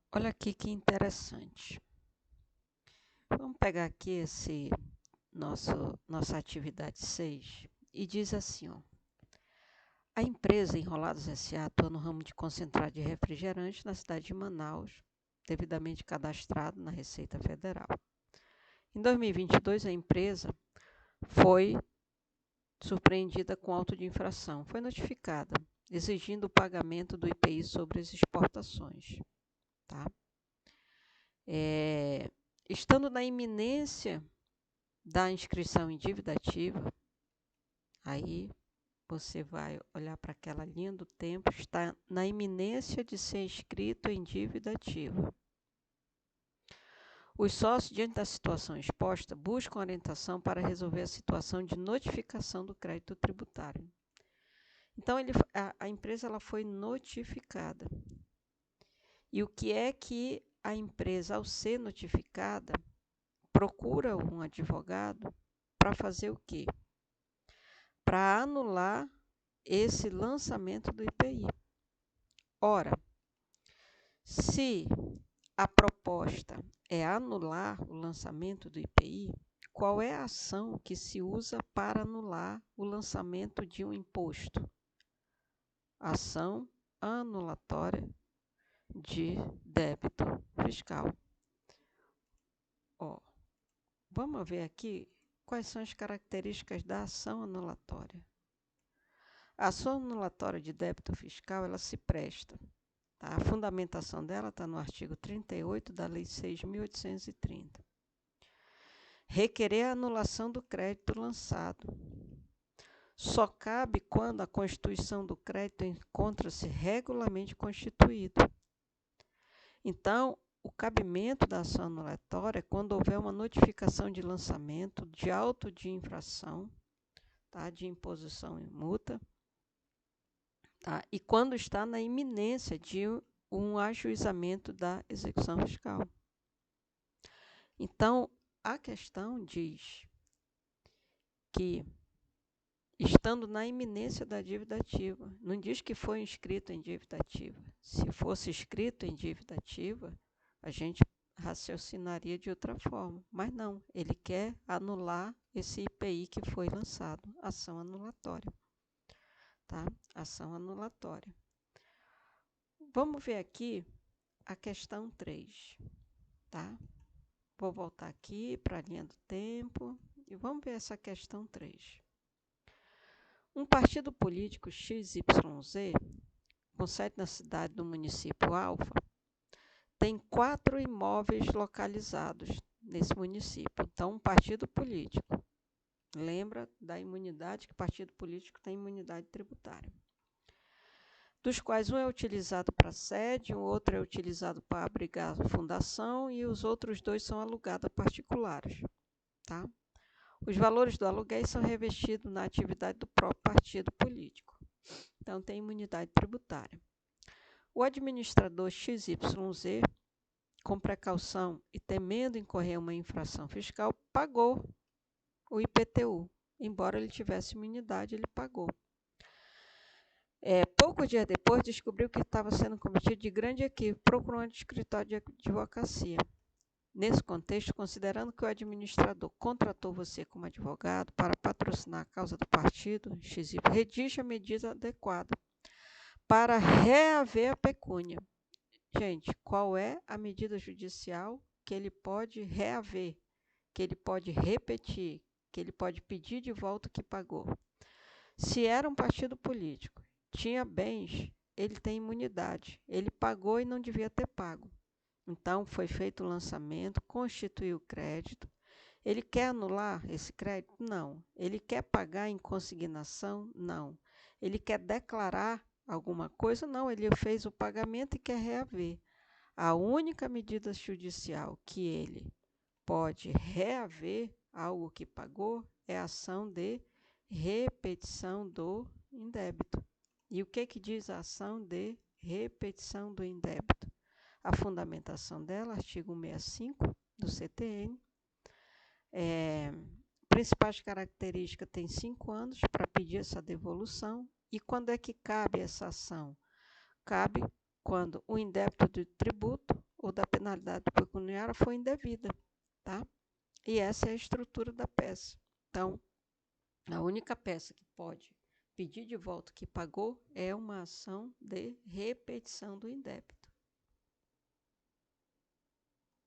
Olha aqui que interessante. Vamos pegar aqui esse nossa atividade 6 e diz assim, ó. A empresa Enrolados S.A. atua no ramo de concentrado de refrigerante na cidade de Manaus, devidamente cadastrado na Receita Federal. Em 2022, a empresa foi surpreendida com auto de infração, foi notificada, exigindo o pagamento do IPI sobre as exportações. Tá? Estando na iminência da inscrição em dívida ativa, aí você vai olhar para aquela linha do tempo, está na iminência de ser inscrito em dívida ativa. Os sócios, diante da situação exposta, buscam orientação para resolver a situação de notificação do crédito tributário. Então, a empresa ela foi notificada. E o que é que a empresa, ao ser notificada, procura um advogado para fazer o quê? Para anular esse lançamento do IPI. Ora, se a proposta é anular o lançamento do IPI, qual é a ação que se usa para anular o lançamento de um imposto? Ação anulatória de débito fiscal. Ó, vamos ver aqui quais são as características da ação anulatória. A ação anulatória de débito fiscal, ela se presta. Tá? A fundamentação dela está no artigo 38 da Lei 6.830. Requerer a anulação do crédito lançado. Só cabe quando a constituição do crédito encontra-se regularmente constituído. Então, o cabimento da ação anulatória é quando houver uma notificação de lançamento de auto de infração, tá? De imposição e multa, tá? E quando está na iminência de um ajuizamento da execução fiscal. Então, a questão diz que, estando na iminência da dívida ativa, não diz que foi inscrito em dívida ativa. Se fosse inscrito em dívida ativa, a gente raciocinaria de outra forma. Mas não, ele quer anular esse IPI que foi lançado, ação anulatória. Tá? Ação anulatória. Vamos ver aqui a questão 3. Tá? Vou voltar aqui para a linha do tempo e vamos ver essa questão 3. Um partido político XYZ, com sede na cidade do município Alfa, tem 4 imóveis localizados nesse município. Então, um partido político. Lembra da imunidade, que partido político tem imunidade tributária. Dos quais um é utilizado para sede, o outro é utilizado para abrigar a fundação e os outros 2 são alugados a particulares. Tá? Os valores do aluguel são revestidos na atividade do próprio partido político. Então, tem imunidade tributária. O administrador XYZ, com precaução e temendo incorrer uma infração fiscal, pagou o IPTU. Embora ele tivesse imunidade, ele pagou. Poucos dias depois, descobriu que estava sendo cometido de grande equívoco, procurou um escritório de advocacia. Nesse contexto, considerando que o administrador contratou você como advogado para patrocinar a causa do partido, XY, redija a medida adequada para reaver a pecúnia. Gente, qual é a medida judicial que ele pode reaver, que ele pode repetir, que ele pode pedir de volta o que pagou? Se era um partido político, tinha bens, ele tem imunidade. Ele pagou e não devia ter pago. Então, foi feito o lançamento, constituiu o crédito. Ele quer anular esse crédito? Não. Ele quer pagar em consignação? Não. Ele quer declarar alguma coisa? Não. Ele fez o pagamento e quer reaver. A única medida judicial que ele pode reaver algo que pagou é a ação de repetição do indébito. E o que diz a ação de repetição do indébito? A fundamentação dela, artigo 165 do CTN. Principais características, tem 5 anos para pedir essa devolução. E quando é que cabe essa ação? Cabe quando o indébito de tributo ou da penalidade pecuniária foi indevida, tá? E essa é a estrutura da peça. Então, a única peça que pode pedir de volta que pagou é uma ação de repetição do indébito.